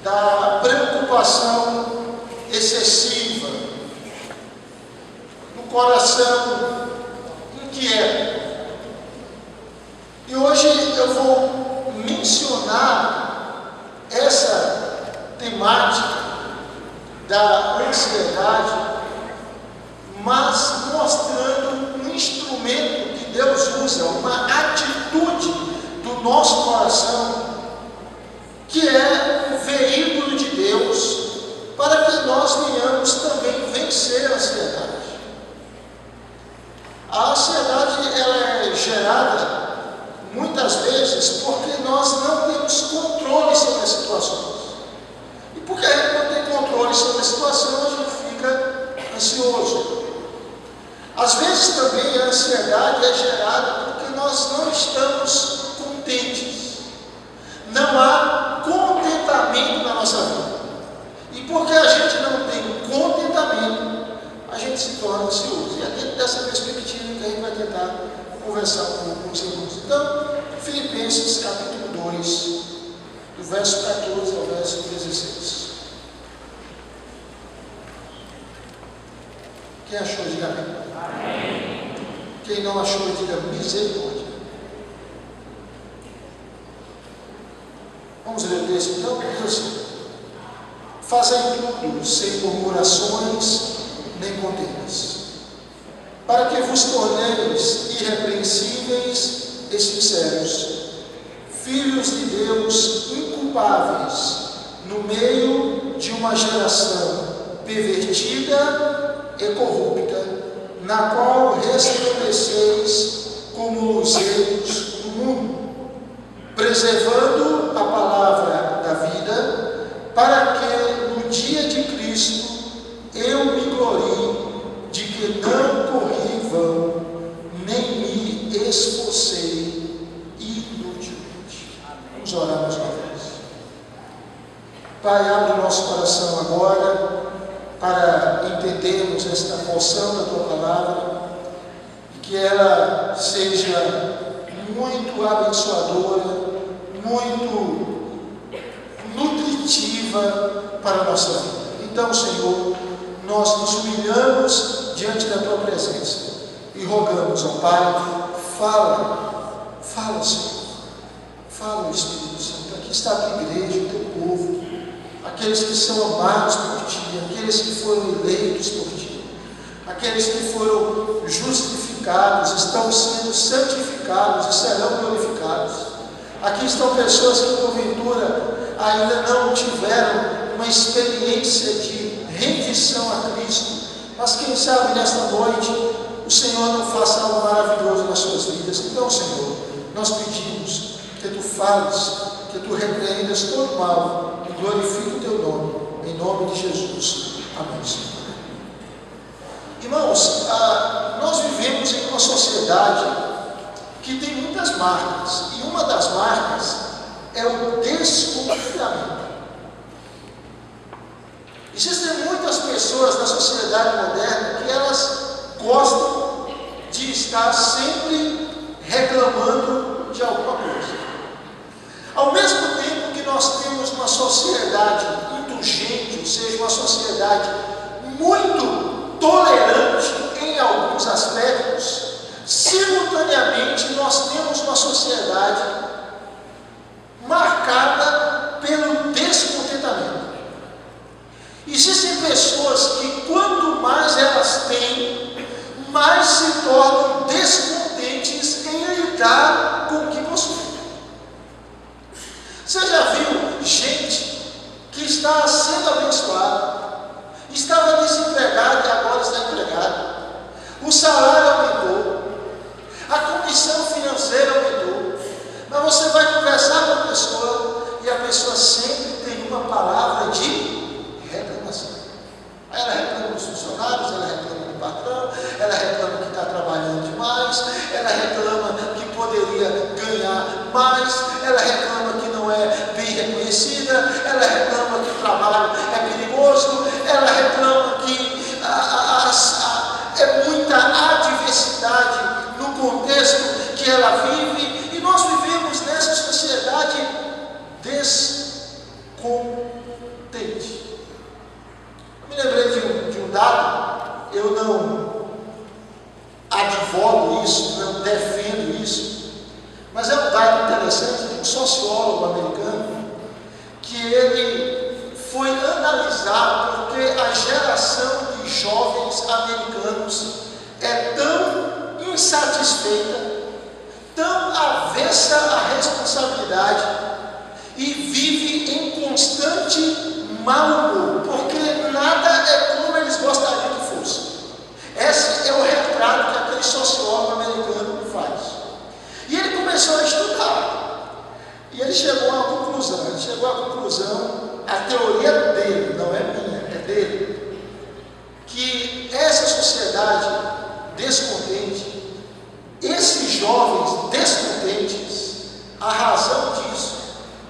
da preocupação excessiva, no coração inquieto. E hoje eu vou mencionar essa temática da ansiedade, mas mostrando um instrumento que Deus usa, uma atitude do nosso coração, que é o veículo de Deus para que nós venhamos também vencer a ansiedade. A ansiedade, ela é gerada muitas vezes porque nós não temos controle sobre as situações. E porque a gente não tem controle sobre a situação, a gente fica ansioso. Às vezes também a ansiedade é gerada porque nós não estamos contentes. Não há contentamento na nossa vida. E porque a gente não tem contentamento, a gente se torna ansioso. E é dentro dessa perspectiva que a gente vai tentar conversar com os irmãos. Então, Filipenses capítulo 2, do verso 14 ao verso 16. Quem achou, diga amém. Quem não achou, diga misericórdia. Vamos ler o texto então? Diz assim: fazei tudo sem murmurações nem contendas, para que vos torneis irrepreensíveis e sinceros, filhos de Deus inculpáveis, no meio de uma geração pervertida e corrupta, na qual resplandeceis como luzeiros no mundo, preservando a palavra da vida, para que no dia de Cristo eu me glorie de que não corri em vão, nem me esforcei inutilmente. Vamos orar mais uma vez. Pai, abre o nosso coração agora para entendermos esta porção da Tua palavra e que ela seja muito abençoadora, muito nutritiva para a nossa vida. Então, Senhor, nós nos humilhamos diante da Tua presença e rogamos, ó Pai, fala, Senhor, fala, Espírito Santo. Aqui está a Tua igreja, o Teu povo, aqueles que são amados por Ti, aqueles que foram eleitos por Ti, aqueles que foram justificados, estão sendo santificados e serão glorificados. Aqui estão pessoas que porventura ainda não tiveram uma experiência de rendição a Cristo, mas quem sabe nesta noite o Senhor não faça algo maravilhoso nas suas vidas. Então, Senhor, nós pedimos que Tu fales, que Tu repreendas todo mal e glorifique o Teu nome, em nome de Jesus. Amém, Senhor. Irmãos, nós vivemos em uma sociedade que tem muitas marcas, e uma das marcas é o desconfiamento. Existem muitas pessoas na sociedade moderna que elas gostam de estar sempre reclamando de alguma coisa. Ao mesmo tempo que nós temos uma sociedade indulgente, ou seja, uma sociedade muito tolerante em alguns aspectos, simultaneamente nós temos uma sociedade marcada pelo descontentamento. Existem pessoas que quanto mais elas têm, mais se tornam descontentes em lidar com o que possuem. Você já viu gente que está sendo abençoada, estava desempregado e agora está empregado, o salário aumentou, a condição financeira aumentou, mas você vai conversar com a pessoa e a pessoa sempre tem uma palavra de reclamação. Ela reclama dos funcionários, ela reclama do patrão, ela reclama que está trabalhando demais, ela reclama que poderia ganhar mais, ela reclama que não é bem reconhecida, ela reclama que o trabalho é perigoso, ela reclama que é muita adversidade no contexto que ela vive, e nós vivemos nessa sociedade descontentada. não advogo isso, não defendo isso, mas é um dado interessante de um sociólogo americano, que ele foi analisar porque a geração de jovens americanos é tão insatisfeita, tão avessa à responsabilidade e vive em constante mau humor, porque nada é como eles gostariam que fosse. Esse é o retrato que aquele sociólogo americano faz. E ele começou a estudar. E ele chegou à conclusão, a teoria dele, não é minha, é dele, que essa sociedade descontente, esses jovens descontentes, a razão disso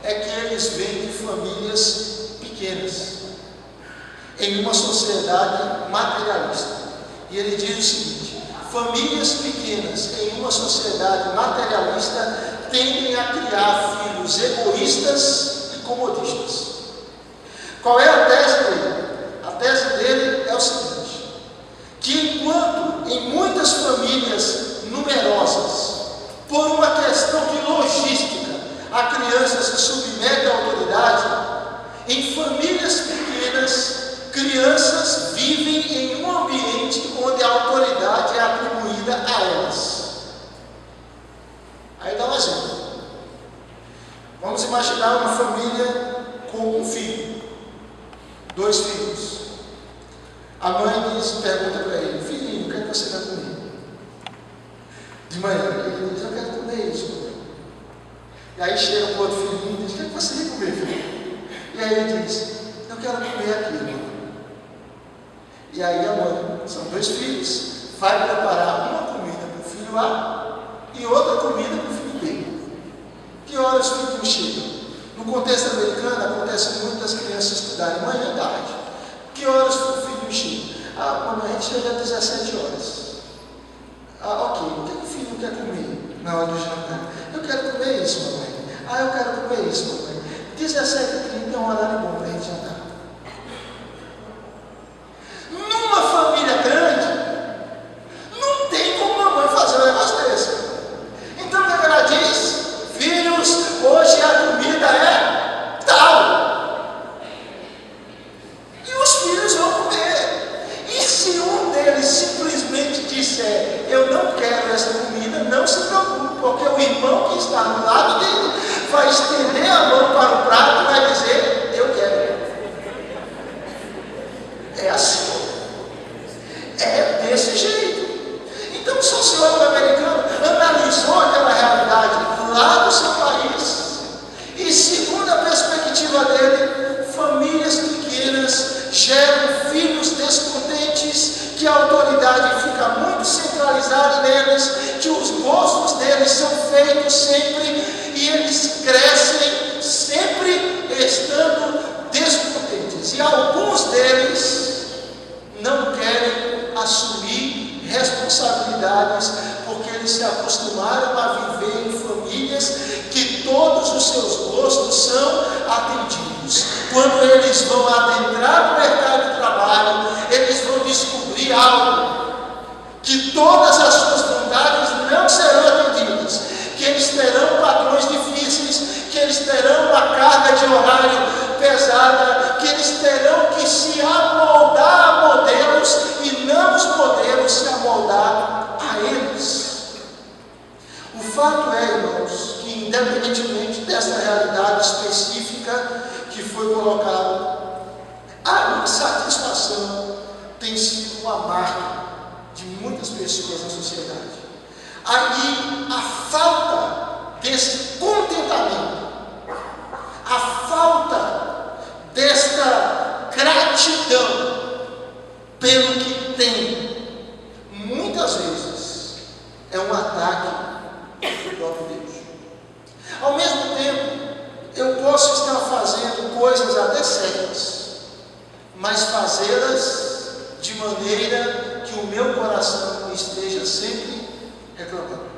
é que eles vêm de famílias pequenas, em uma sociedade materialista. E ele diz o seguinte: famílias pequenas em uma sociedade materialista tendem a criar filhos egoístas e comodistas. Qual é a tese dele? A tese dele é o seguinte: que enquanto em muitas famílias numerosas, por uma questão de logística, a criança se submete à autoridade, em famílias pequenas, crianças vivem em um ambiente onde a autoridade é atribuída a elas. Aí dá um exemplo. Vamos imaginar uma família com um filho, 2 filhos. A mãe pergunta para ele: filhinho, o que é que você quer comer? De manhã, ele diz: eu quero comer isso, mãe. E aí chega o outro filhinho e diz: o que é que você quer comer, filho? E aí ele diz: eu quero comer aquilo, mãe. E aí a mãe, são 2 filhos, vai preparar uma comida para o filho A e outra comida para o filho B. Que horas os filhos chegam? No contexto americano, acontece muito das crianças estudarem manhã e tarde. Que horas o filho chega? Mamãe, a gente chega às 17 horas. Ok, o que o filho quer comer na hora do jantar? Eu quero comer isso, mamãe. Eu quero comer isso, mamãe. 17h30 é um horário bom para a gente jantar. Numa família grande, não tem como a mãe fazer um negócio desse. Então, o que ela diz? Filhos, hoje a comida é tal. E os filhos vão comer. E se um deles simplesmente disser: eu não quero essa comida, não se preocupe, porque o irmão que está no lado dele vai estender a mão para o prato e vai dizer: eu quero. É assim. É desse jeito. Então o sociólogo americano analisou aquela realidade lá do seu país e, segundo a perspectiva dele, famílias pequenas geram filhos descontentes, que a autoridade fica muito centralizada neles, que os gostos deles são feitos sempre e eles crescem sempre estando descontentes. E alguns deles não querem assumir responsabilidades, porque eles se acostumaram a viver em famílias que todos os seus gostos são atendidos. Quando eles vão adentrar no mercado de trabalho, eles vão descobrir algo: que todas as suas vontades não serão atendidas, que eles terão patrões difíceis, que eles terão uma carga de horário pesada, que eles terão que se amoldar a modelos e não os modelos se amoldar a eles. O fato é, irmãos, que independentemente dessa realidade específica que foi colocada, a insatisfação tem sido uma marca de muitas pessoas na sociedade. Aí a falta desse contentamento, a falta desta gratidão pelo que tem, muitas vezes é um ataque do próprio Deus. Ao mesmo tempo, eu posso estar fazendo coisas até certas, mas fazê-las de maneira que o meu coração esteja sempre reclamando.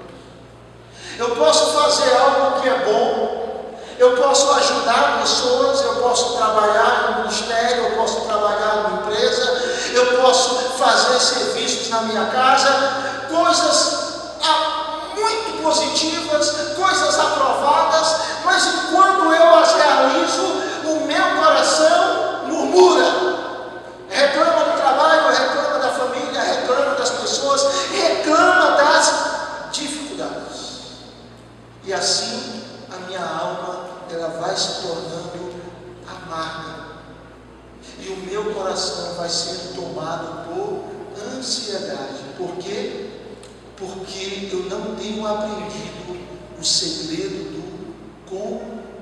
Eu posso fazer algo que é bom, eu posso ajudar pessoas, eu posso trabalhar no ministério, eu posso trabalhar numa empresa, eu posso fazer serviço e o meu coração vai sendo tomado por ansiedade. Por quê? Porque eu não tenho aprendido o segredo do contentamento.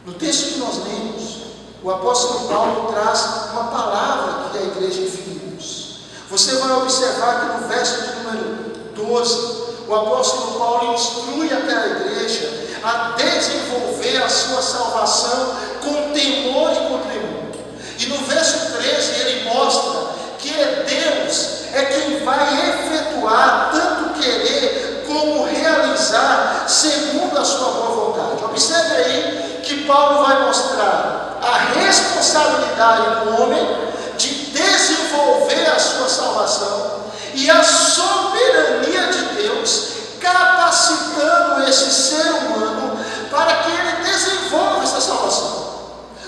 No texto que nós lemos, o apóstolo Paulo traz uma palavra aqui à igreja de Filipos. Você vai observar que no verso de número 12, o apóstolo Paulo instrui aquela igreja a desenvolver a sua salvação com temor e com tremor. E no verso 13 ele mostra que Deus é quem vai efetuar tanto querer como realizar segundo a sua boa vontade. Observe aí que Paulo vai mostrar a responsabilidade do homem de desenvolver a sua salvação e a soberania de Deus capacitando esse ser humano para que ele desenvolva essa salvação.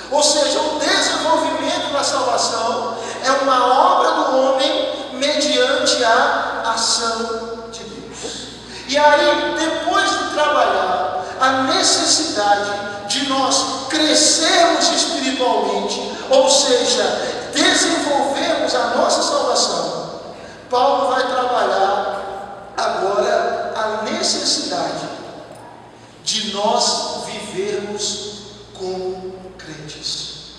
Ou seja, o desenvolvimento da salvação é uma obra do homem mediante a ação de Deus. E aí, depois de trabalhar a necessidade de nós crescermos espiritualmente, ou seja, desenvolvermos a nossa salvação, Paulo vai trabalhar agora a necessidade de nós vivermos como crentes.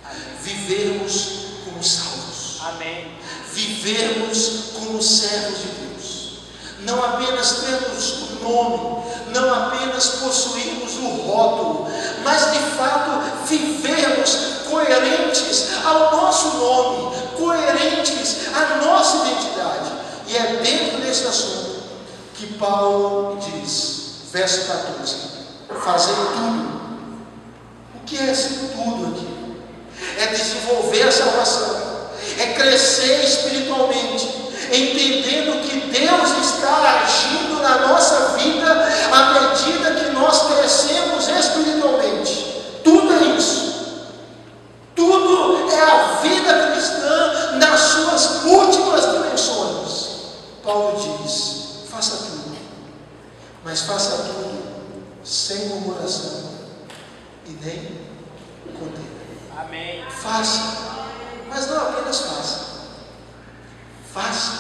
Amém. Vivermos como salvos. Amém. Vivermos como servos de Deus. Não apenas termos o nome, não apenas possuirmos o rótulo, mas de fato vivermos coerentes ao nosso nome, coerentes à nossa identidade. E é dentro desse assunto que Paulo diz, verso 14: fazer tudo. O que é esse tudo aqui? É desenvolver a salvação, é crescer espiritualmente, entendendo que Deus está agindo na nossa vida à medida que nós crescemos espiritualmente. Tudo é isso. Tudo é a vida cristã nas suas múltiplas dimensões. Paulo diz: faça tudo, mas faça tudo sem murmuração e nem contenda. Amém. Faça, mas não apenas faça. Faça,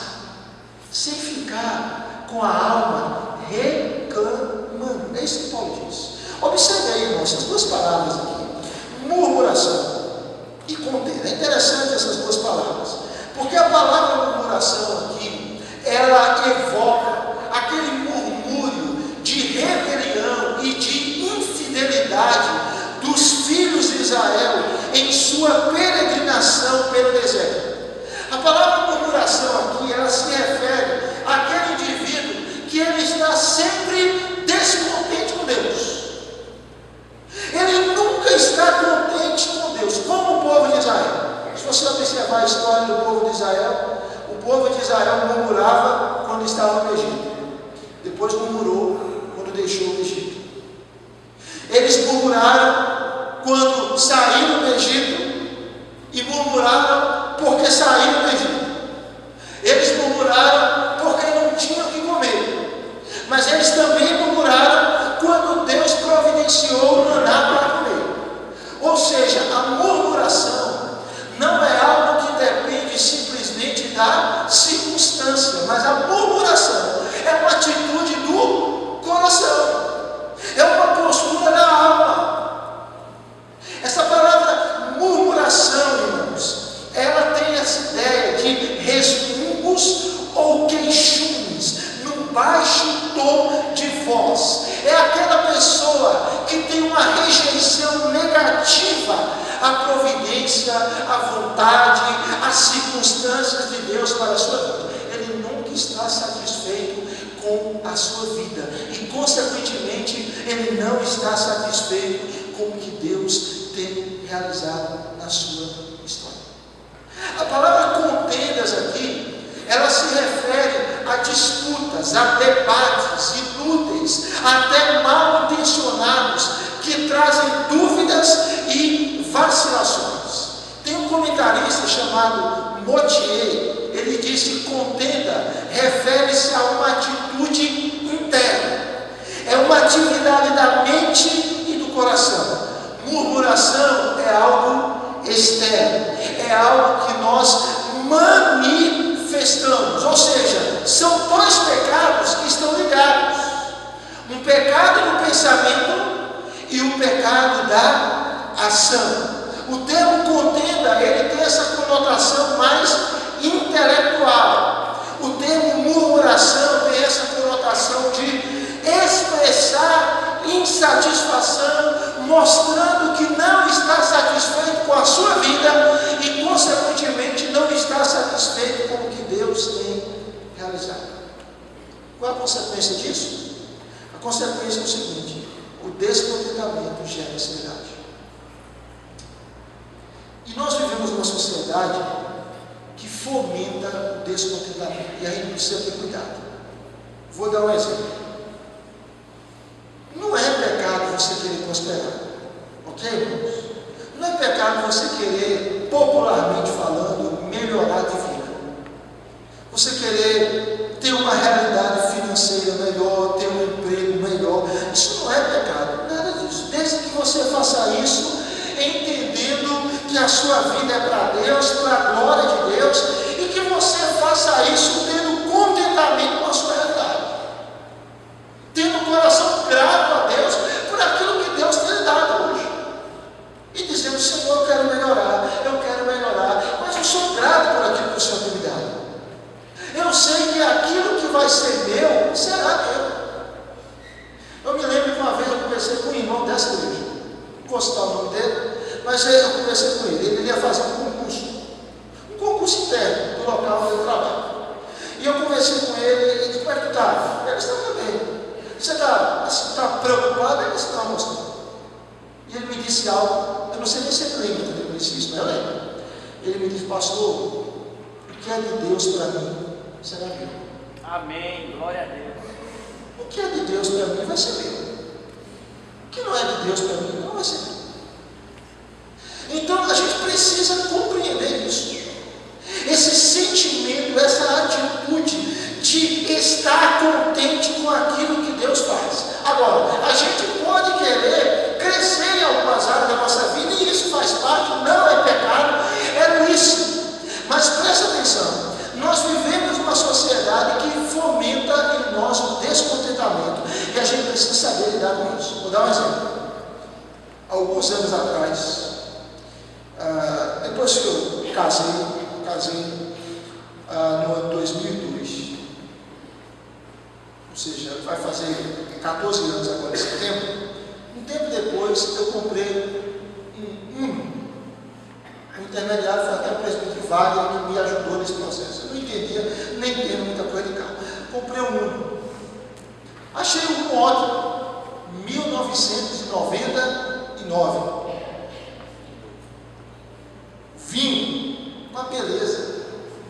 sem ficar com a alma reclamando. É isso que Paulo diz. Observe aí, irmãos, essas duas palavras aqui: murmuração e contenda. É interessante essas duas palavras, porque a palavra murmuração aqui, ela evoca aquele murmúrio de rebelião e de infidelidade dos filhos de Israel em sua peregrinação pelo deserto. A palavra murmuração aqui, ela se refere àquele indivíduo que ele está sempre descontente com Deus. Ele nunca está contente com Deus, como o povo de Israel. Se você observar a história do povo de Israel, o povo de Israel murmurava quando estava no Egito, depois murmurou quando deixou o Egito. Eles murmuraram quando saíram do Egito e murmuraram porque saíram do Egito. Eles murmuraram porque não tinham o que comer, mas eles também murmuraram quando Deus providenciou o maná para comer. Ou seja, a murmuração não é algo que depende simplesmente da circunstância, mas a murmuração é uma atitude do coração, é uma postura da alma. Essa palavra murmuração, irmãos, ela tem essa ideia de resmungos ou queixumes num baixo tom de voz. É aquela pessoa que tem uma rejeição negativa à providência, à vontade, às circunstâncias de Deus para a sua vida. Ele nunca está satisfeito com a sua vida e, consequentemente, ele não está satisfeito com o que Deus tem realizado na sua história. A palavra contendas aqui, ela se refere a disputas, a debates inúteis, até mal intencionados, que trazem dúvidas e vacilações. Tem um comentarista chamado Motier, ele diz que contenda refere-se a uma atitude interna, é uma atividade da mente e do coração. Murmuração é algo externo, é algo que nós manifestamos, ou seja, são dois pecados que estão ligados: um pecado do pensamento e um pecado da ação. O termo contenda, ele tem essa conotação mais intelectual. O termo murmuração tem essa conotação de expressar insatisfação, mostrando que não está satisfeito com a sua vida e, consequentemente, não está satisfeito com o que Deus tem realizado. Qual a consequência disso? A consequência é o seguinte: o descontentamento gera ansiedade. E nós vivemos numa sociedade que fomenta o descontentamento, e a gente precisa ter cuidado. Vou dar um exemplo. Não é pecado você querer prosperar, ok, irmãos? Não é pecado você querer, popularmente falando, melhorar de vida. Você querer ter uma realidade financeira melhor, ter um emprego melhor. Isso não é pecado, nada disso. Desde que você faça isso entendendo que a sua vida é para Deus, para a glória de Deus, e que você faça isso tendo contentamento com a sua realidade, tendo um coração grato a Deus por aquilo que Deus tem lhe dado hoje, e dizendo: Senhor, eu quero melhorar, mas eu sou grato por aquilo que o Senhor tem me dado. Eu sei que aquilo que vai ser meu, será meu. Eu me lembro que uma vez eu conversei com um irmão dessa igreja, não vou citar o nome dele, mas eu conversei com ele. Ele ia fazer um concurso interno do local onde eu trabalho. E eu conversei com ele e disse: como é que tu está? Ele estava bem. Você está preocupado? Ele disse: não, moço. E ele me disse algo, eu não sei nem se ele lembra quando ele disse isso, mas eu lembro. Ele me disse: pastor, o que é de Deus para mim será meu. Amém, glória a Deus. O que é de Deus para mim vai ser meu. O que não é de Deus para mim não vai ser meu. Então a gente precisa compreender isso. Esse sentimento, essa atitude de estar contente com aquilo que Deus faz. Agora, a gente pode querer crescer em algumas áreas da nossa vida, e isso faz parte, não é pecado, é lícito. Mas presta atenção, nós vivemos uma sociedade que fomenta em nós o descontentamento, e a gente precisa saber lidar com isso. Vou dar um exemplo. Alguns anos atrás, depois que eu casei no ano 2002, ou seja, vai fazer 14 anos agora em setembro. Um tempo depois eu comprei um intermediário, foi até o presbítero Wagner que me ajudou nesse processo. Eu não entendia, nem entendo muita coisa de carro. Comprei um Uno. Achei um ótimo, 1999. Vinho, uma beleza,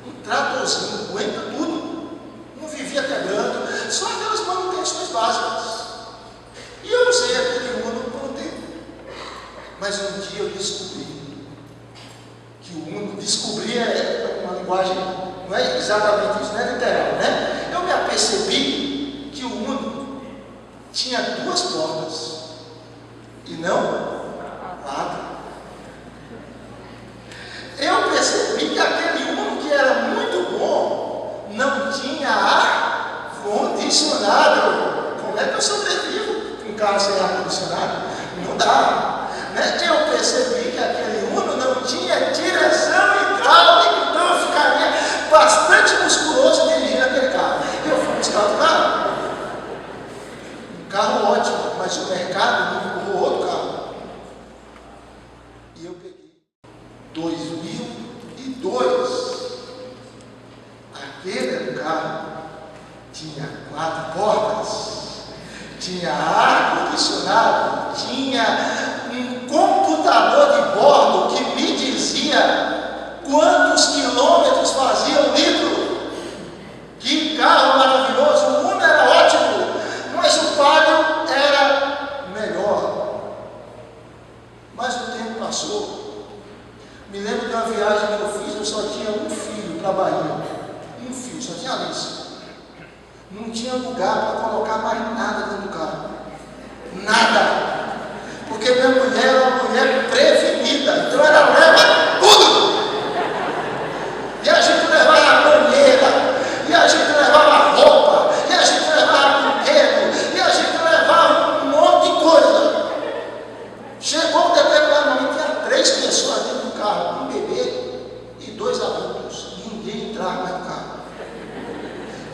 um tratorzinho, aguenta tudo, não vivia quebrando, só aquelas manutenções básicas. E eu usei aquele Uno por um tempo. Mas um dia eu descobri que o Uno, descobri é uma linguagem, não é exatamente isso, não é literal, né? Eu me apercebi que o Uno tinha 2 portas e não 4. Eu percebi que aquele Uno, que era muito bom, não tinha ar-condicionado. Como é que eu sobrevivo com um carro sem ar-condicionado? Não dá, né? Eu percebi que aquele Uno não tinha direção hidráulica, então eu ficaria bastante musculoso dirigindo aquele carro. Eu fui buscar outro carro. Um carro ótimo, mas o mercado me empurrou outro carro. E eu peguei 2002, aquele carro tinha 4 portas, tinha ar-condicionado, tinha um computador de bordo que me dizia quantos quilômetros fazia o litro. Que carro maravilhoso! O Uno era ótimo, mas o Palio era melhor. Mas o tempo passou. Me lembro de uma viagem que eu fiz, eu só tinha um filho para a Bahia. Um filho, só tinha Alice. Não tinha lugar para colocar mais nada dentro do carro. Nada. Porque minha mulher era uma mulher prevenida. Chegou um determinado momento, tinha 3 pessoas dentro do carro, um bebê e 2 adultos. Ninguém entrava mais no carro.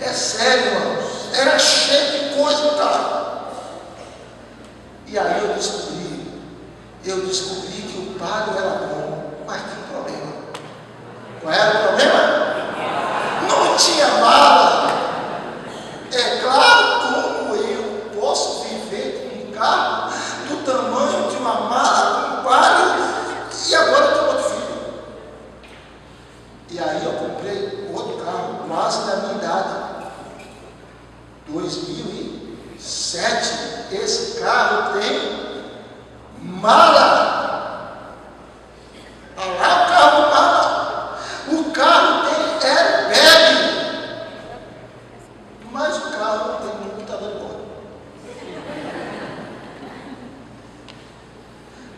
É sério, irmãos. Era cheio de coisa no carro. E aí eu descobri que o padre era bom, mas tinha um problema. Qual era o problema? Não tinha mala. É claro, como eu posso viver com um carro do tamanho de uma mala com um padre e agora eu tenho outro filho. E aí eu comprei outro carro, quase da minha idade. 2007, esse carro tem mala. Olha lá o carro com mala. O carro tem airbag. Mas o carro não tem computador de bordo.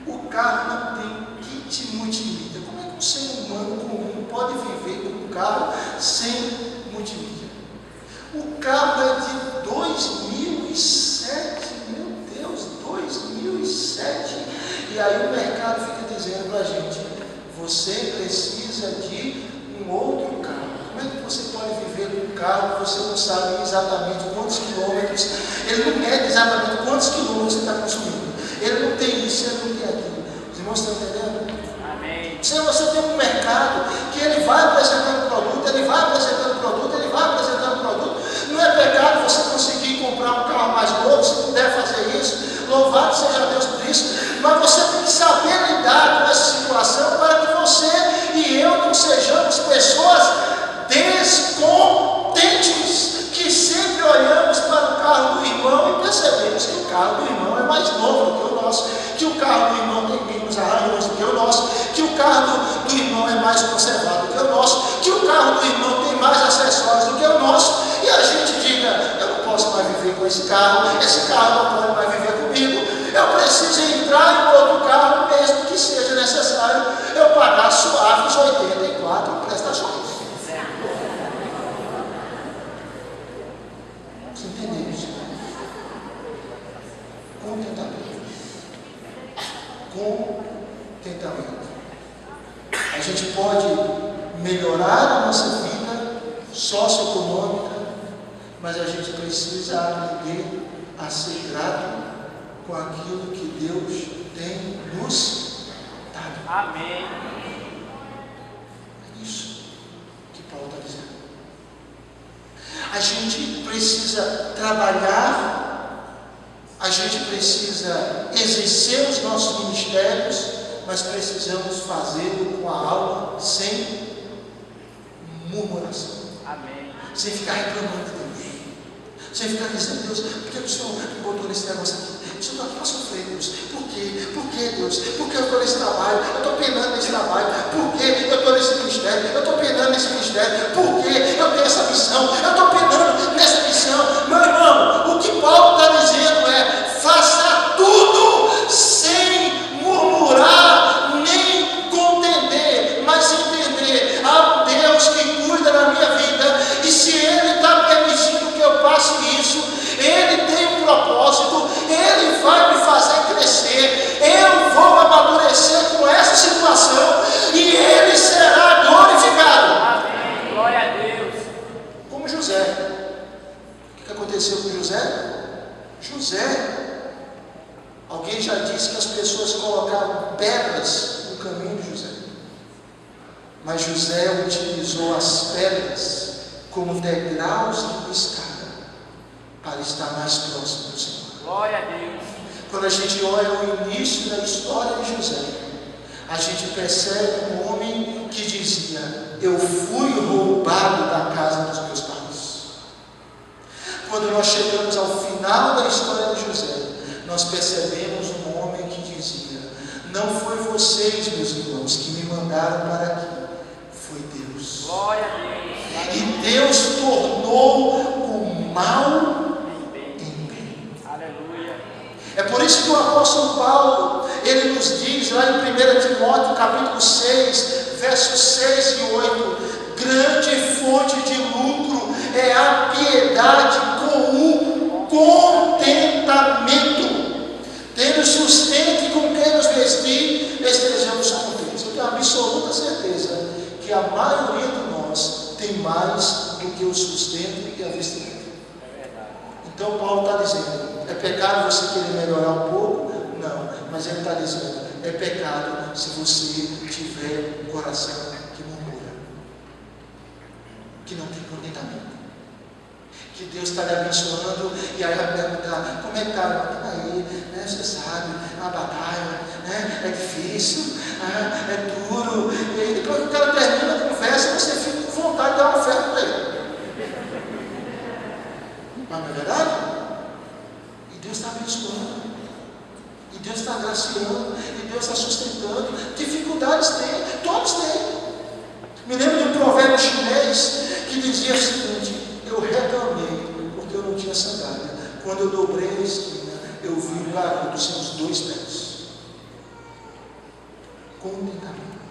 O carro não tem kit multimídia. Como é que um ser humano comum pode viver com um carro sem multimídia? O carro é de 2007, meu Deus, 2007. E aí o mercado fica dizendo para a gente: você precisa de um outro carro. Como é que você pode viver com um carro que você não sabe exatamente quantos quilômetros, ele não mede exatamente quantos quilômetros você está consumindo. Ele não tem isso, ele não tem aquilo. Os irmãos estão entendendo? Amém. Se você tem um mercado que ele vai apresentando produto, ele vai apresentando produto, ele vai apresentando produto, não é pecado você conseguir comprar um carro mais novo, se puder fazer isso, louvado seja Deus por isso, mas você tem que saber lidar com essa situação para que você e eu não sejamos pessoas descontentes, que sempre olhamos para o carro do irmão e percebemos que o carro do irmão é mais novo do que o nosso, que o carro do irmão tem menos arranhões do que o nosso, que o carro do irmão é mais conservado do que o nosso, que o carro do irmão tem mais acessórios do que o nosso, e a gente diga: eu não posso mais viver com esse carro não pode mais viver comigo, eu preciso entrar em outro carro, mesmo que seja necessário eu pagar suaves 84 prestações. Você entendeu isso? Contentamento. A gente pode melhorar a nossa vida socioeconômica, mas a gente precisa aprender a ser grato com aquilo que Deus tem nos dado. Amém. É isso que Paulo está dizendo. A gente precisa trabalhar, a gente precisa exercer os nossos ministérios, mas precisamos fazê-lo com a alma sem murmuração. Amém. Sem ficar reclamando de Deus. Sem ficar dizendo: Deus, por que o Senhor me botou nesse negócio aqui? O Senhor está sofrendo, Deus. Por quê? Por que, Deus? Por que eu estou nesse trabalho? Eu estou penando nesse trabalho. Por que eu estou nesse ministério? Eu estou penando nesse ministério. Por que eu tenho essa missão? Eu estou penando nessa missão. Meu irmão, o que Paulo está dizendo é: faça tudo sem murmurar, nem contender, mas entender: há um Deus que cuida da minha vida, e se Ele está permitindo que eu passe isso, Ele tem um propósito, Ele vai me fazer crescer, eu vou amadurecer com essa situação e Ele será glorificado. Amém. Glória a Deus. Como José. O que aconteceu com José? Alguém já disse que as pessoas colocaram pedras no caminho de José, mas José utilizou as pedras como degraus de escada para estar mais próximo do Senhor. Glória a Deus. Quando a gente olha o início da história de José, a gente percebe um homem que dizia: eu fui roubado da casa dos meus pais. Quando nós chegamos ao final da história de José, nós percebemos um homem que dizia: não foi vocês, meus irmãos, que me mandaram para aqui, foi Deus. Glória a Deus. E Deus tornou o mal em bem. Aleluia. É por isso que o apóstolo Paulo, ele nos diz lá em 1 Timóteo capítulo 6, versos 6 e 8: grande fonte de lucro é a piedade com o contentamento, tendo sustento com quem nos maioria de nós tem mais do que o sustento e a vestimenta. É verdade. Então Paulo está dizendo, é pecado você querer melhorar um pouco? Não, mas ele está dizendo, é pecado se você tiver um coração que murmura, que não tem contentamento. Que Deus está lhe abençoando, e aí vai perguntar, como é que está? Aí, né, você sabe, é uma batalha, né, é difícil, é duro, e aí depois que o cara termina a conversa, você fica com vontade de dar uma oferta para ele. Mas não é verdade? E Deus está abençoando, e Deus está agraciando, e Deus está sustentando. Dificuldades tem, todos têm. Me lembro de um provérbio chinês que dizia o seguinte: eu reclamei porque eu não tinha sandália. Quando eu dobrei a esquina, eu vi um garoto sem os 2 pés. Contentamento.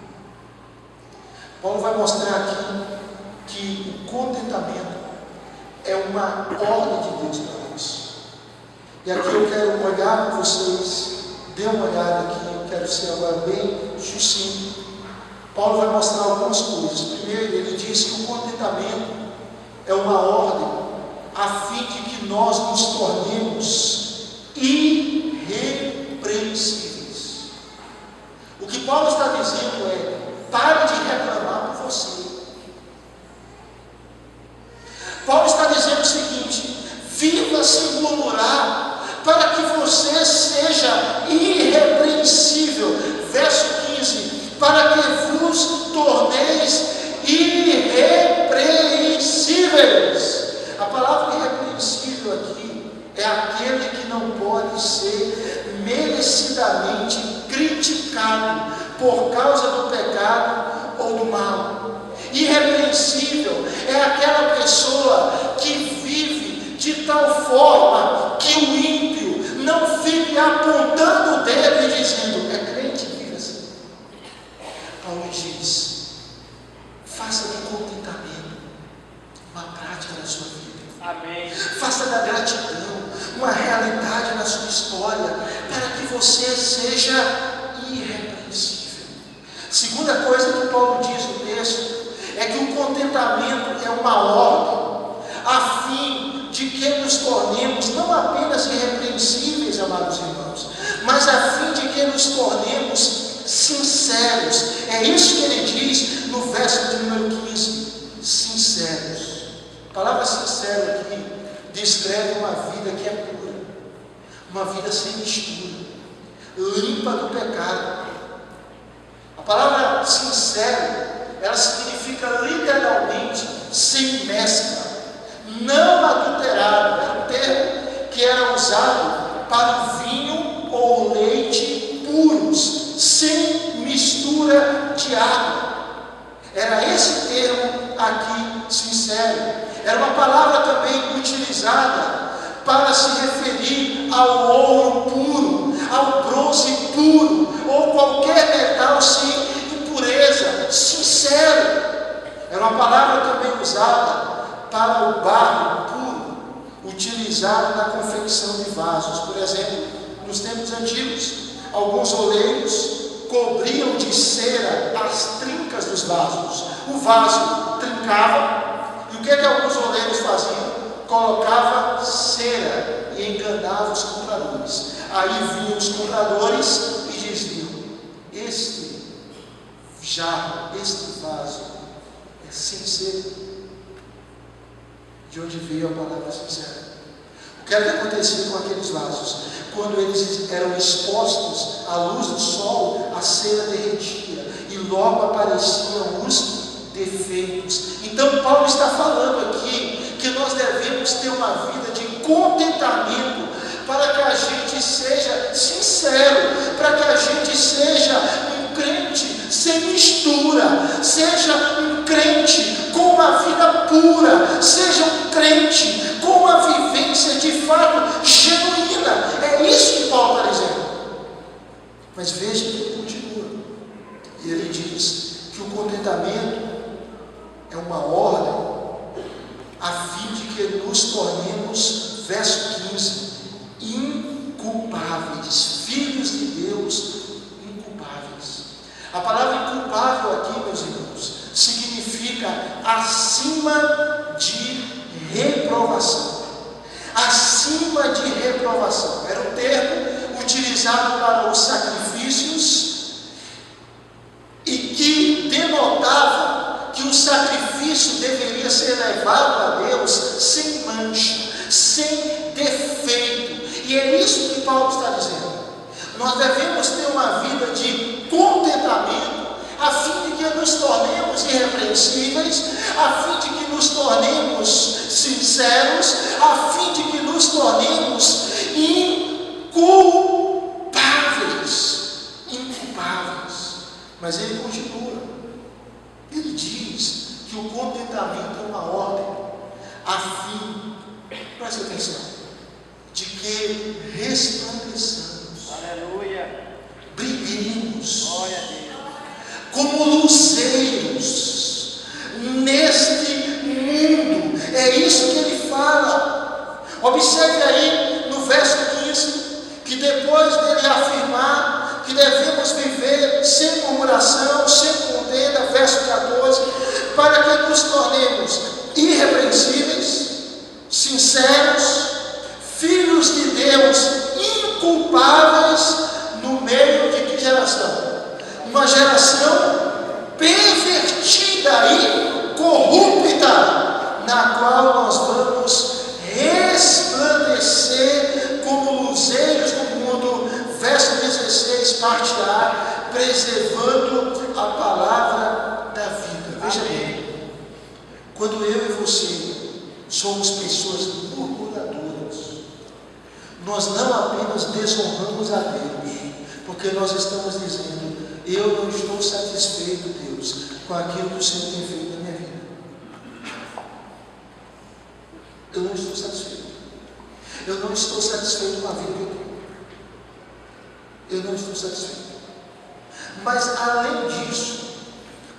Paulo vai mostrar aqui que o contentamento é uma ordem de Deus para nós. E aqui eu quero olhar com vocês, dê uma olhada aqui, eu quero ser agora bem sucinto. Paulo vai mostrar algumas coisas. Primeiro, ele diz que o contentamento é uma ordem a fim de que nós nos tornemos irrepreensíveis. O que Paulo está dizendo é: pare de reclamar por você. Paulo está dizendo o seguinte: viva sem murmurar, para que você seja irrepreensível. Verso 15: para que vos torneis irrepreensíveis. A palavra irrepreensível aqui é aquele que não pode ser merecidamente criticado por causa do pecado ou do mal. Irrepreensível é aquela pessoa que vive de tal forma que o ímpio não fique apontando o dedo e dizendo: é crente, vive assim. Paulo diz: faça do contentamento uma prática na sua vida. Amém. Faça da gratidão uma realidade na sua história, para que você seja irrepreensível. Segunda coisa que Paulo diz no texto é que o contentamento é uma ordem a fim de que nos tornemos não apenas irrepreensíveis, amados irmãos, mas a fim de que nos tornemos sinceros. É isso que ele diz no verso de número 15: sinceros. A palavra sincero aqui descreve uma vida que é pura, uma vida sem mistura, limpa do pecado. A palavra sincero, ela significa literalmente sem mescla, não adulterado. Era um termo que era usado para o vinho ou leite puros, sem mistura de água. Era esse termo aqui, sincero. Era uma palavra também utilizada para se referir ao ouro puro, ao bronze puro, ou qualquer metal sem impureza, sincero. Era uma palavra também usada para o barro puro, utilizado na confecção de vasos. Por exemplo, nos tempos antigos, alguns oleiros cobriam de cera as trincas dos vasos. O vaso trincava, e o que alguns oleiros faziam? Colocava cera e enganava os compradores. Aí vinham os compradores e diziam: este jarro, este vaso é sincero. De onde veio a palavra sincera? O que acontecia com aqueles vasos? Quando eles eram expostos à luz do sol, a cera derretia e logo apareciam os defeitos. Então Paulo está falando aqui que nós devemos ter uma vida de contentamento, para que a gente seja sincero, para que a gente seja um crente sem mistura, seja um crente com uma vida pura, seja um crente com uma vivência de fato genuína. É isso que Paulo está dizendo. Mas veja que ele continua, e ele diz que o contentamento é uma ordem a fim de que nos tornemos, verso 15, inculpáveis, filhos de Deus inculpáveis. A palavra inculpável aqui, meus irmãos, significa significa acima de reprovação. Acima de reprovação. Era um termo utilizado para os sacrifícios e que denotava que o sacrifício deveria ser levado a Deus sem mancha, sem defeito. E é isso que Paulo está dizendo. Nós devemos ter uma vida de contentamento, a fim de que nos tornemos irrepreensíveis, a fim de que nos tornemos sinceros, a fim de que nos tornemos inculpáveis. Mas ele continua. Ele diz que o contentamento é uma ordem, a fim, preste atenção, de que resplandeçamos. Aleluia. Brilhemos. Glória a Deus. Como luzeiros neste mundo. É isso que ele fala. Observe aí no verso 15, que depois dele afirmar que devemos viver sem murmuração, sem contenda, verso 14, para que nos tornemos irrepreensíveis, sinceros, filhos de Deus, inculpáveis, no meio de que geração? Uma geração pervertida e corrupta, na qual nós vamos resplandecer como luzeiros do mundo. Verso 16, parte A, preservando a palavra da vida. Veja bem, quando eu e você somos pessoas murmuradoras, nós não apenas desonramos a Deus, porque nós estamos dizendo: eu não estou satisfeito, Deus, com aquilo que o Senhor tem feito na minha vida. Eu não estou satisfeito. Eu não estou satisfeito com a vida que eu tenho. Eu não estou satisfeito. Mas além disso,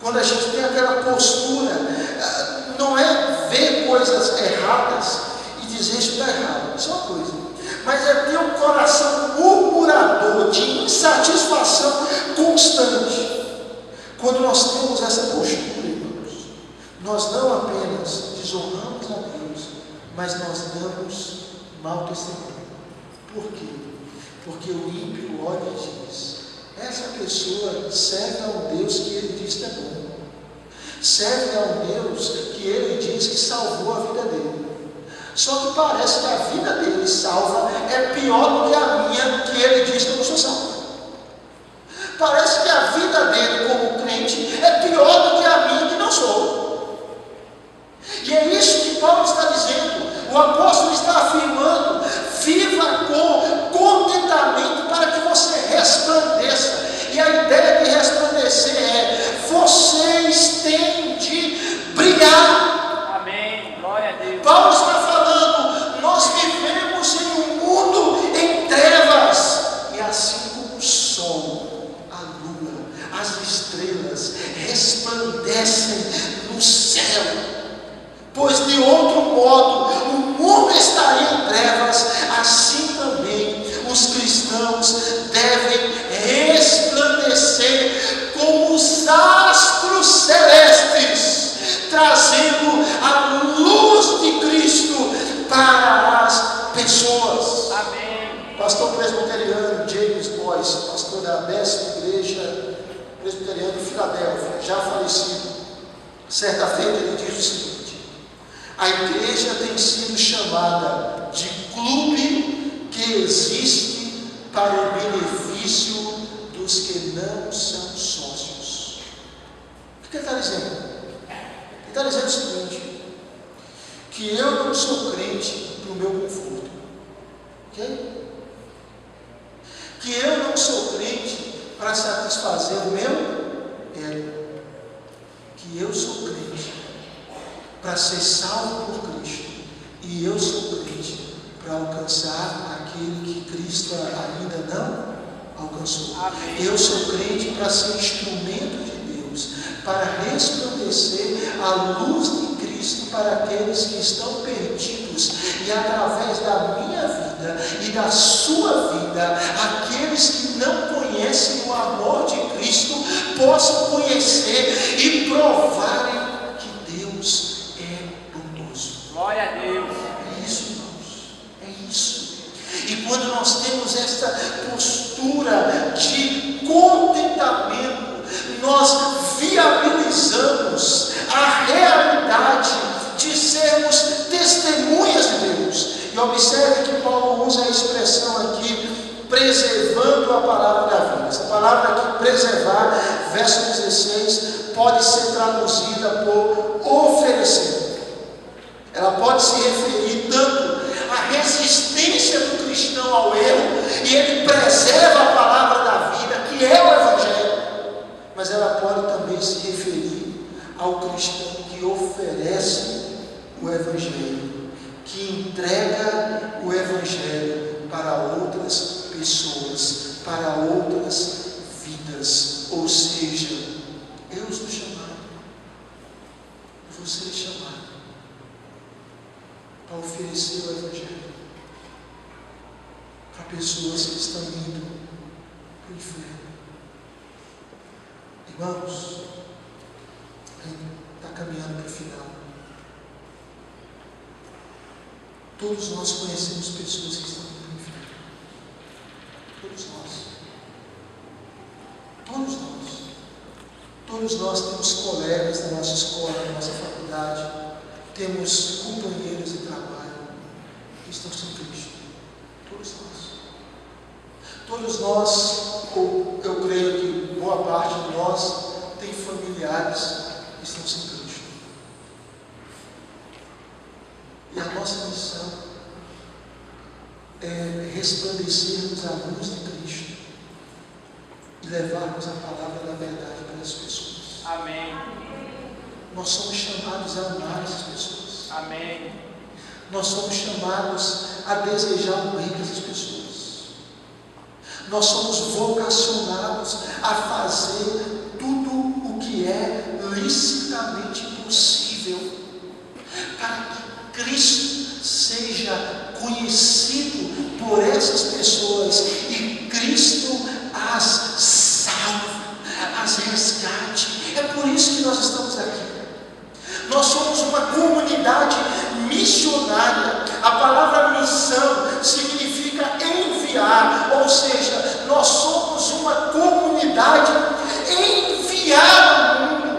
quando a gente tem aquela postura, não é ver coisas erradas e dizer isso está errado, isso é uma coisa, mas é ter um coração murmurador, de insatisfação constante. Quando nós temos essa postura, irmãos, nós não apenas desonramos a Deus, mas nós damos mau testemunho. Por quê? Porque o ímpio olha e diz: essa pessoa serve a um Deus que ele diz que é bom, serve a um Deus que ele diz que salvou a vida dele. Só que parece que a vida dele salva é pior do que a minha, que ele diz que eu não sou salvo. Parece que a vida dele como crente é pior do que a minha, que não sou. E é isso que Paulo está dizendo. O apóstolo está afirmando: viva com contentamento para que você resplandeça. E a ideia de resplandecer é: vocês têm de brilhar. Amém. Glória a Deus. Paulo está falando: nós vivemos em um mundo em trevas, e assim como o sol, a lua, as estrelas resplandecem no céu, pois de outro modo o mundo estaria em trevas, assim também os cristãos devem resplandecer como os astros celestes, trazendo a luz de Cristo para as pessoas. Amém. Pastor presbiteriano James Boyce, pastor da 10ª igreja presbiteriana de Filadélfia, já falecido, certa feita ele diz o seguinte: a igreja tem sido chamada de clube que existe para o benefício dos que não são sócios. O que ele está dizendo? Ele está dizendo o seguinte: que eu não sou crente para o meu conforto, ok? Que eu não sou crente para satisfazer o meu ego, que eu sou crente para ser salvo por Cristo, e eu sou crente para alcançar aquele que Cristo ainda não alcançou. Amém. Eu sou crente para ser instrumento de Deus, para resplandecer a luz de Cristo para aqueles que estão perdidos, e através da minha vida e da sua vida, aqueles que não conhecem o amor de Cristo possam conhecer e provarem que Glória a Deus. É isso, irmãos. É isso. E quando nós temos esta postura de contentamento, nós viabilizamos a realidade de sermos testemunhas de Deus. E observe que Paulo usa a expressão aqui, preservando a palavra da vida. Essa palavra aqui, preservar, verso 16, pode ser traduzida por oferecer. Ela pode se referir tanto à resistência do cristão ao erro, e ele preserva a palavra da vida, que é o Evangelho, mas ela pode também se referir ao cristão que oferece o Evangelho, que entrega o Evangelho para outras pessoas, para outras vidas. Ou seja, eu sou chamado, você é chamado para oferecer o Evangelho para pessoas que estão indo para o inferno. Irmãos, a gente está caminhando para o final. Todos nós conhecemos pessoas que estão indo para o inferno. Todos nós. Todos nós. Todos nós temos colegas na nossa escola, na nossa faculdade, temos companheiros de trabalho que estão sem Cristo. Todos nós. Todos nós, ou eu creio que boa parte de nós, tem familiares que estão sem Cristo. E a nossa missão é resplandecermos a luz de Cristo e levarmos a palavra da verdade para as pessoas. Amém. Nós somos chamados a amar essas pessoas. Amém. Nós somos chamados a desejar o bem dessas pessoas. Nós somos vocacionados a fazer tudo o que é licitamente possível para que Cristo seja conhecido por essas pessoas e Cristo as salve, as resgate. É por isso que nós estamos aqui. Nós somos uma comunidade missionária. A palavra missão significa enviar, ou seja, nós somos uma comunidade enviada ao mundo.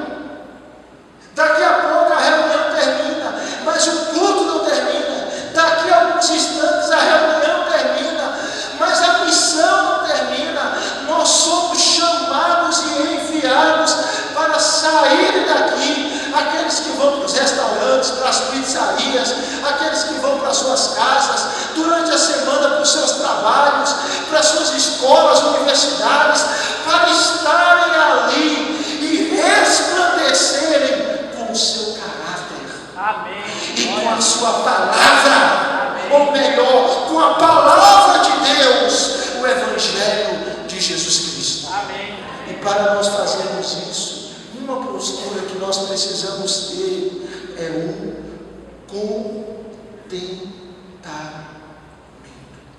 Daqui a pouco a reunião termina, mas o culto não termina. Daqui a alguns instantes a reunião termina, mas a missão não termina. Nós somos chamados e enviados para sair daqui. Aqueles que vão para os restaurantes, para as pizzarias, aqueles que vão para as suas casas, durante a semana para os seus trabalhos, para as suas escolas, universidades, para estarem ali e resplandecerem com o seu caráter. Amém. E com a sua palavra, ou melhor, com a palavra de Deus, o Evangelho de Jesus Cristo. Amém. E para nós fazermos isso, uma postura que nós precisamos ter é o contentamento.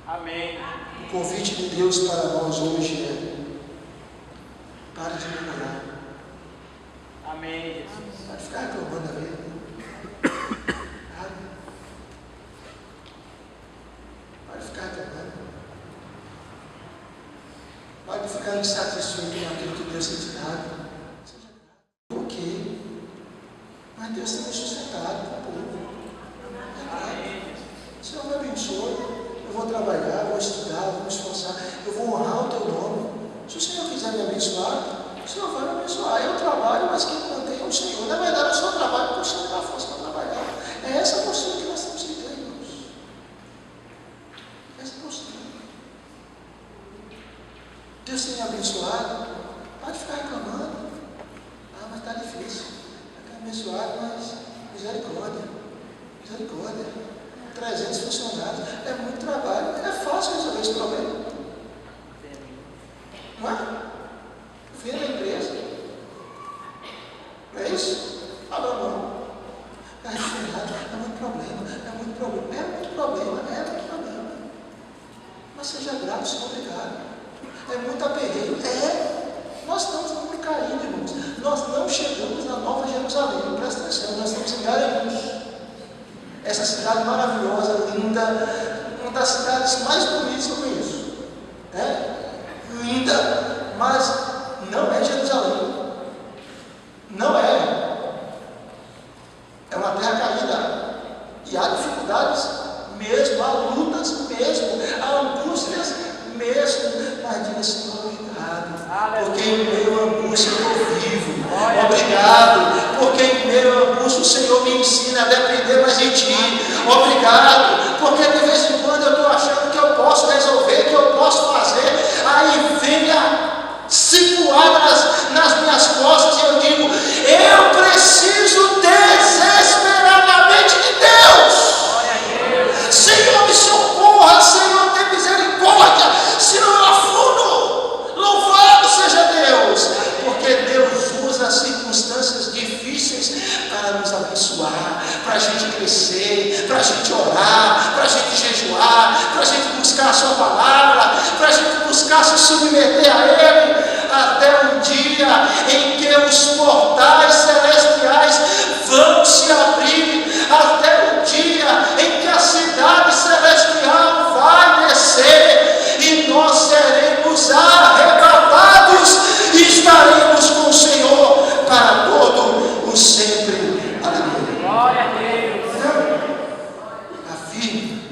Amém. O convite de Deus para nós hoje é: pare de murmurar. Amém, Jesus. Pode ficar reclamando a vida. Pode ficar reclamando. Pode ficar insatisfeito com aquilo que Deus tem te dado. Por quê? Mas Deus tem me sustentado com o povo. O Senhor me abençoe. Eu vou trabalhar, vou estudar, vou me esforçar. Eu vou honrar o teu nome. Se o Senhor quiser me abençoar, o Senhor vai me abençoar. Eu trabalho, mas quem mantém é o Senhor. Na verdade, eu só trabalho porque o Senhor me dá força para trabalhar. É essa a postura que nós temos que ter, irmãos. Essa postura. Deus tem me abençoado. Pode ficar reclamando. Ah, mas está difícil. Está abençoado, mas misericórdia. Misericórdia. 300 funcionários. É muito trabalho. É fácil resolver esse problema. Não é? Vem na empresa. Não é isso? Fala não. É muito problema. É muito problema. É muito problema. É muito problema. Mas seja grato, seja obrigado. É muito aperreio. Nós estamos no mundo caído, irmãos. Nós não chegamos na Nova Jerusalém. Presta atenção, nós estamos em Garanhuns. essa cidade maravilhosa, linda, uma das cidades mais bonitas que eu conheço. Linda, mas não é Jerusalém. Não é. É uma terra caída. E há dificuldades mesmo, há lutas mesmo, há angústias mesmo. Mas diga, Senhor, obrigado, porque em meio à angústia eu estou vivo. Obrigado, porque em meio à angústia o Senhor me ensina a depender mais de Ti. Obrigado, porque de vez em quando eu estou achando que eu posso resolver, que eu posso fazer. Aí venha situar nas minhas costas e eu digo, eu preciso desesperadamente de Deus. Senhor, me socorra, Senhor, tem misericórdia, senão eu afundo. Louvado seja Deus, porque Deus usa as circunstâncias difíceis para nos abençoar, para a gente crescer, para a gente orar, para a gente jejuar, para a gente buscar a Sua palavra, para a gente buscar se submeter a Ele, até um dia em que os portais celestiais vão se abrir, até o dia em que a cidade celestial vai descer e nós seremos arrebatados e estaremos com o Senhor para todo o sempre. Aleluia. Glória a Deus. Afirme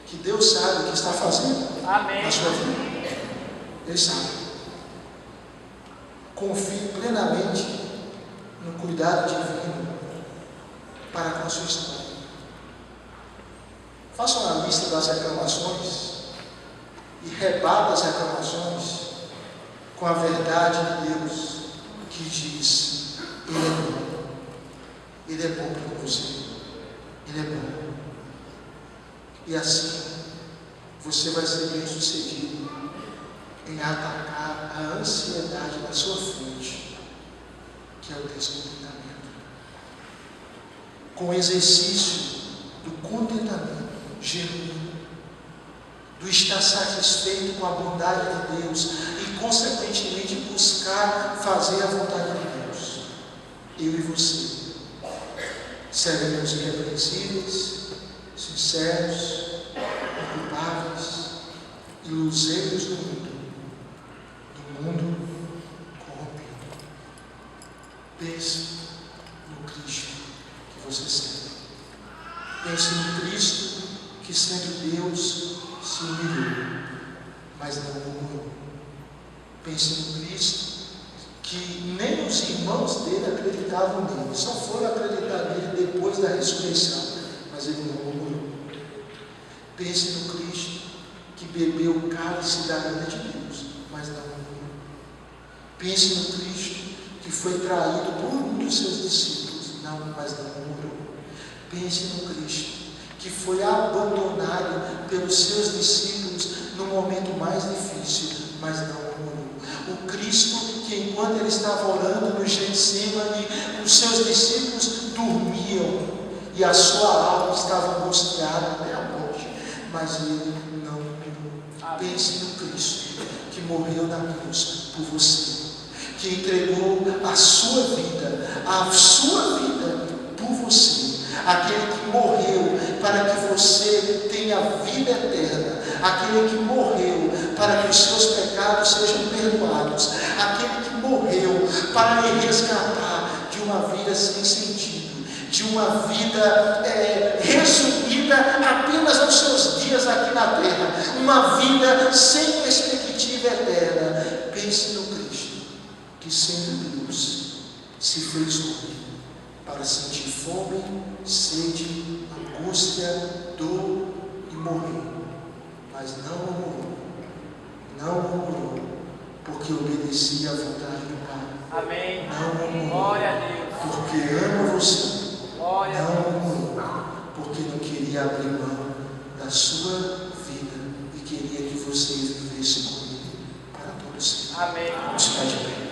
que Deus sabe o que está fazendo. Amém. Na sua vida. Ele sabe. Confie plenamente no cuidado divino para com a sua história. Faça uma lista das reclamações e rebata as reclamações com a verdade de Deus que diz: Ele é bom. Ele é bom para você. Ele é bom. E assim você vai ser bem sucedido em atacar a ansiedade da sua fonte, que é o descontentamento. Com o exercício do contentamento genuíno, do estar satisfeito com a bondade de Deus e, consequentemente, buscar fazer a vontade de Deus, eu e você seremos irrepreensíveis, sinceros, inculpáveis e luzeiros do mundo corrompido. Pense no Cristo que você serve. Pense no Cristo que, sendo Deus, se humilhou, mas não murmurou. Pense no Cristo que nem os irmãos dele acreditavam nele, só foram acreditar nele depois da ressurreição, mas ele não murmurou. Pense no Cristo que bebeu o cálice da ira de Deus, mas não murmurou. Pense no Cristo que foi traído por um dos seus discípulos, mas não murmurou. Pense no Cristo que foi abandonado pelos seus discípulos no momento mais difícil, mas não murmurou. O Cristo que, enquanto ele estava orando no Getsemane, os seus discípulos dormiam e a sua alma estava angustiada até a morte, mas ele não murmurou. Pense no Cristo que morreu na cruz por você, que entregou a sua vida por você, aquele que morreu para que você tenha vida eterna, aquele que morreu para que os seus pecados sejam perdoados, aquele que morreu para lhe resgatar de uma vida sem sentido, de uma vida resumida apenas aos seus dias aqui na terra, uma vida sem perspectiva eterna. Pense no Cristo que, sendo Deus, se fez homem para sentir fome, sede, angústia, dor e morrer, mas não murmurou, porque obedecia à vontade do Pai. Amém. Não murmurou, Glória a Deus. porque ama você. Glória a Deus. Não murmurou, porque não queria abrir mão da sua vida e queria que você vivesse com Ele para todo sempre. Amém. Vamos ficar de pé.